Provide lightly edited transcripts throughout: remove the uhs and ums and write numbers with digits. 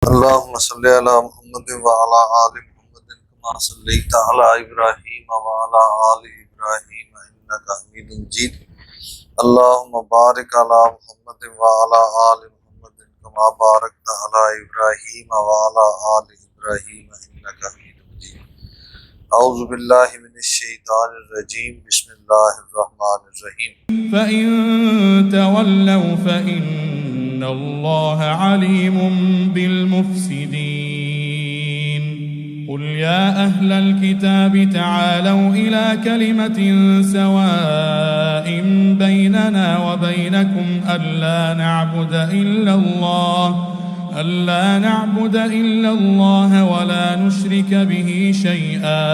اللهم صل على محمد وعلى آل محمد كما صليت على إبراهيم وعلى آل إبراهيم إنك حميد مجيد. اللهم بارك على محمد وعلى آل محمد كما باركت على إبراهيم وعلى آل إبراهيم إنك حميد مجيد. أعوذ بالله من الشيطان الرجيم. بسم الله الرحمن الرحيم. فإن تولوا فإن الله عليم بالمفسدين. قل يا أهل الكتاب تعالوا إلى كلمة سواء بيننا وبينكم ألا نعبد إلا الله ولا نشرك به شيئا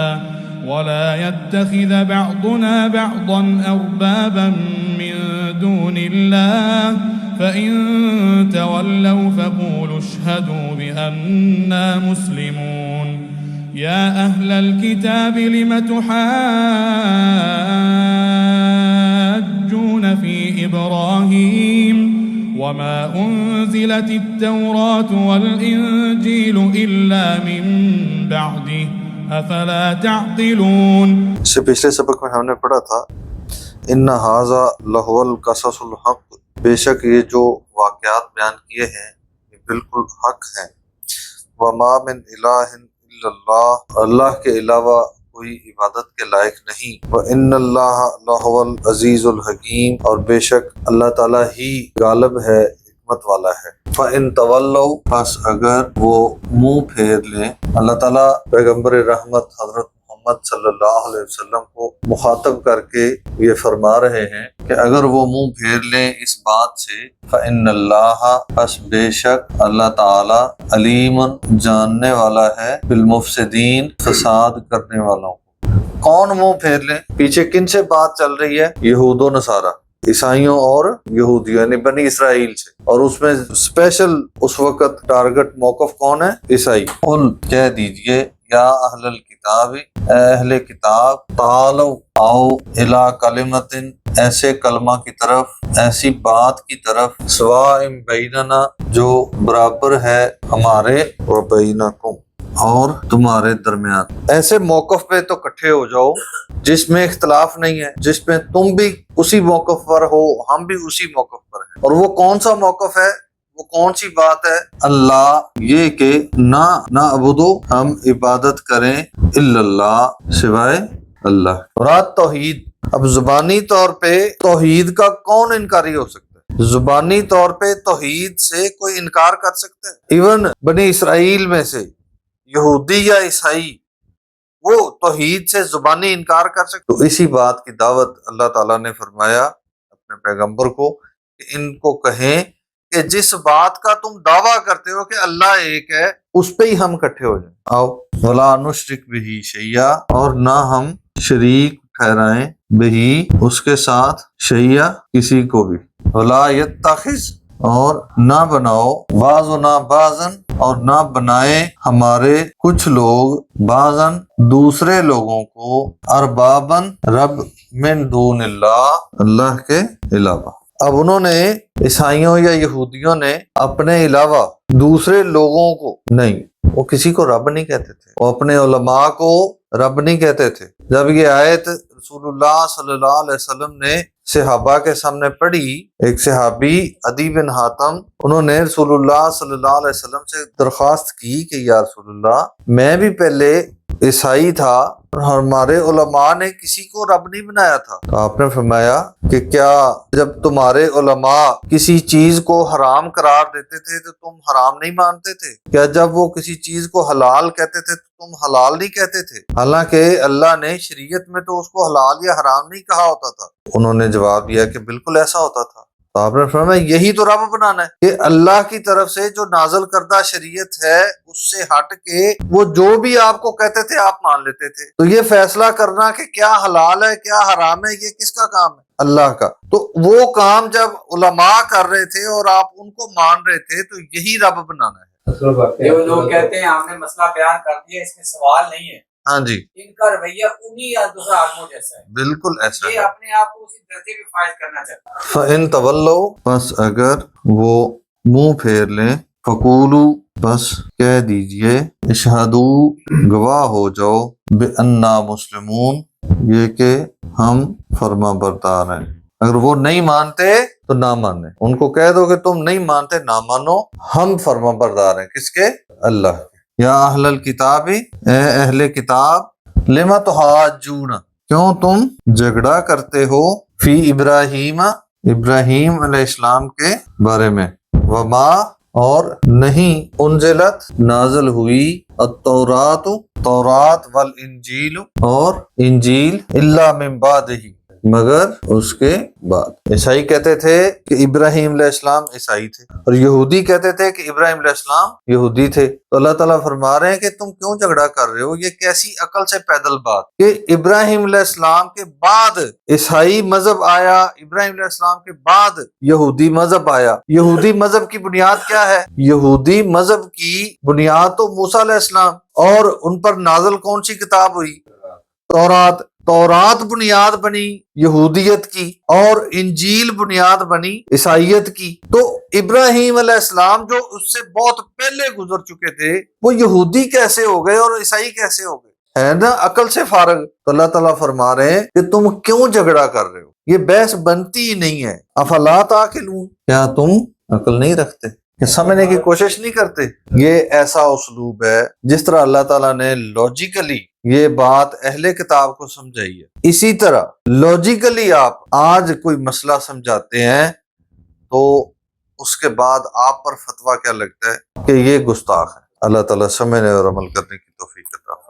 ولا يتخذ بعضنا بعضا أربابا من دون الله فإن تولوا فقولوا اشهدوا بأننا مسلمون. يا أهل الكتاب لم تحاجون في إبراهيم وما أنزلت التوراة والإنجيل إلا من بعده افلا تعقلون. اس سے پچھلے سبق میں ہم نے پڑھا تھا ان ھذا لہو القصص الحق، بے شک یہ جو واقعات بیان کیے ہیں یہ بالکل حق ہیں. وما من الہ الا اللہ، اللہ کے علاوہ کوئی عبادت کے لائق نہیں. وان اللہ لہو العزیز الحکیم، اور بے شک اللہ تعالیٰ ہی غالب ہے، حکمت والا ہے. فَإِن تَوَلَّوْا، پس اگر وہ منہ پھیر لیں. اللہ تعالیٰ پیغمبر رحمت حضرت محمد صلی اللہ علیہ وسلم کو مخاطب کر کے یہ فرما رہے ہیں کہ اگر وہ منہ پھیر لیں اس بات سے، فَإِنَّ اللَّهَ، پس بے شک اللہ تعالیٰ علیم، جاننے والا ہے، بالمفسدین، فساد کرنے والوں کو. کون منہ پھیر لیں؟ پیچھے کن سے بات چل رہی ہے؟ یہود و نصارہ، عیسائیوں اور یہودیوں یعنی بنی اسرائیل سے، اور اس میں اسپیشل اس وقت ٹارگٹ موقف کون ہے؟ عیسائی. قل، کہہ دیجئے، یا اہل الکتاب، اے اہل کتاب، تعالوا، آؤ، الی کلمۃ، ایسے کلمہ کی طرف، ایسی بات کی طرف، سواء بیننا، جو برابر ہے ہمارے، و بینکم، اور تمہارے درمیان. ایسے موقف پہ تو اکٹھے ہو جاؤ جس میں اختلاف نہیں ہے، جس میں تم بھی اسی موقف پر ہو، ہم بھی اسی موقف پر ہیں. اور وہ کون سا موقف ہے؟ وہ کون سی بات ہے؟ اللہ، یہ کہ نہ عبدو، ہم عبادت کریں، الا اللہ، سوائے اللہ. مراد توحید. اب زبانی طور پہ توحید کا کون انکاری ہو سکتا ہے؟ زبانی طور پہ توحید سے کوئی انکار کر سکتا ہے؟ ایون بنی اسرائیل میں سے یہودی یا عیسائی وہ توحید سے زبانی انکار کر سکتے. تو اسی بات کی دعوت اللہ تعالیٰ نے فرمایا اپنے پیغمبر کو کہ ان کو کہیں کہ جس بات کا تم دعویٰ کرتے ہو کہ اللہ ایک ہے، اس پہ ہی ہم اکٹھے ہو جائیں. آؤ، ولا نشرک بہ شیئا، اور نہ ہم شریک ٹھہرائیں، بہی، اس کے ساتھ، شیئا، کسی کو بھی. ولا یتخذ، اور نہ بناؤ، بعضنا بعضا، اور نہ بنائے ہمارے کچھ لوگ، بعضاً، دوسرے لوگوں کو، ارباباً، رب، من دون اللہ، اللہ کے علاوہ. اب انہوں نے، عیسائیوں یا یہودیوں نے، اپنے علاوہ دوسرے لوگوں کو نہیں، وہ کسی کو رب نہیں کہتے تھے، وہ اپنے علماء کو رب نہیں کہتے تھے. جب یہ آیت رسول اللہ صلی اللہ علیہ وسلم نے صحابہ کے سامنے پڑھی، ایک صحابی عدی بن حاتم، انہوں نے رسول اللہ صلی اللہ علیہ وسلم سے درخواست کی کہ یا رسول اللہ، میں بھی پہلے عیسائی تھا اور ہمارے علماء نے کسی کو رب نہیں بنایا تھا. تو آپ نے فرمایا کہ کیا جب تمہارے علماء کسی چیز کو حرام قرار دیتے تھے تو تم حرام نہیں مانتے تھے؟ کیا جب وہ کسی چیز کو حلال کہتے تھے تو تم حلال نہیں کہتے تھے؟ حالانکہ اللہ نے شریعت میں تو اس کو حلال یا حرام نہیں کہا ہوتا تھا. انہوں نے جواب دیا کہ بالکل ایسا ہوتا تھا. تو آپ نے فرمایا یہی تو رب بنانا ہے کہ اللہ کی طرف سے جو نازل کردہ شریعت ہے اس سے ہٹ کے وہ جو بھی آپ کو کہتے تھے آپ مان لیتے تھے. تو یہ فیصلہ کرنا کہ کیا حلال ہے کیا حرام ہے، یہ کس کا کام ہے؟ اللہ کا. تو وہ کام جب علماء کر رہے تھے اور آپ ان کو مان رہے تھے تو یہی رب بنانا ہے. جو لوگ کہتے ہیں آپ نے مسئلہ بیان کر دیا، اس میں سوال نہیں ہے، ہاں جی، ان کا رویہ انہی یا دوسرا آدموں جیسا ہے، بالکل ایسا یہ ہے. اپنے آپ کو اسی درجے میں فائز کرنا چاہتا ہے. فَإِن تَوَلَّوْا، پس اگر وہ منہ پھیر لیں، فَقُولُوا، بس کہہ دیجئے اشہدو گواہ ہو جاؤ بِأَنَّا مسلمون، یہ کہ ہم فرما بردار ہیں۔ اگر وہ نہیں مانتے تو نہ مانے، ان کو کہہ دو کہ تم نہیں مانتے نہ مانو، ہم فرما بردار ہیں کس کے؟ اللہ کے۔ یا اہل الکتاب، اے اہل کتاب، لما تحاجون، کیوں تم جھگڑا کرتے ہو، فی ابراہیم، ابراہیم علیہ السلام کے بارے میں، وما، اور نہیں، انزلت، نازل ہوئی، التورات، تورات، والانجیل، اور انجیل، الا من بعدہ، مگر اس کے بعد۔ عیسائی کہتے تھے کہ ابراہیم علیہ السلام عیسائی تھے، اور یہودی کہتے تھے کہ ابراہیم علیہ السلام یہودی تھے۔ تو اللہ تعالیٰ فرما رہے ہیں کہ تم کیوں جھگڑا کر رہے ہو؟ یہ کیسی عقل سے پیدل بات کہ ابراہیم علیہ السلام کے بعد عیسائی مذہب آیا، ابراہیم علیہ السلام کے بعد یہودی مذہب آیا۔ یہودی مذہب کی بنیاد کیا ہے؟ یہودی مذہب کی بنیاد تو موسیٰ علیہ السلام، اور ان پر نازل کون سی کتاب ہوئی؟ تورات۔ تورات بنیاد بنی یہودیت کی، اور انجیل بنیاد بنی عیسائیت کی۔ تو ابراہیم علیہ السلام جو اس سے بہت پہلے گزر چکے تھے، وہ یہودی کیسے ہو گئے اور عیسائی کیسے ہو گئے؟ ہے نا عقل سے فارغ۔ تو اللہ تعالیٰ فرما رہے ہیں کہ تم کیوں جھگڑا کر رہے ہو؟ یہ بحث بنتی ہی نہیں ہے۔ افلا تعقلون، کیا تم عقل نہیں رکھتے کہ سمجھنے کی کوشش نہیں کرتے؟ یہ ایسا اسلوب ہے جس طرح اللہ تعالیٰ نے لاجیکلی یہ بات اہل کتاب کو سمجھائی ہے، اسی طرح لاجیکلی آپ آج کوئی مسئلہ سمجھاتے ہیں تو اس کے بعد آپ پر فتویٰ کیا لگتا ہے کہ یہ گستاخ ہے۔ اللہ تعالیٰ سمجھنے اور عمل کرنے کی توفیق عطا فرمائے۔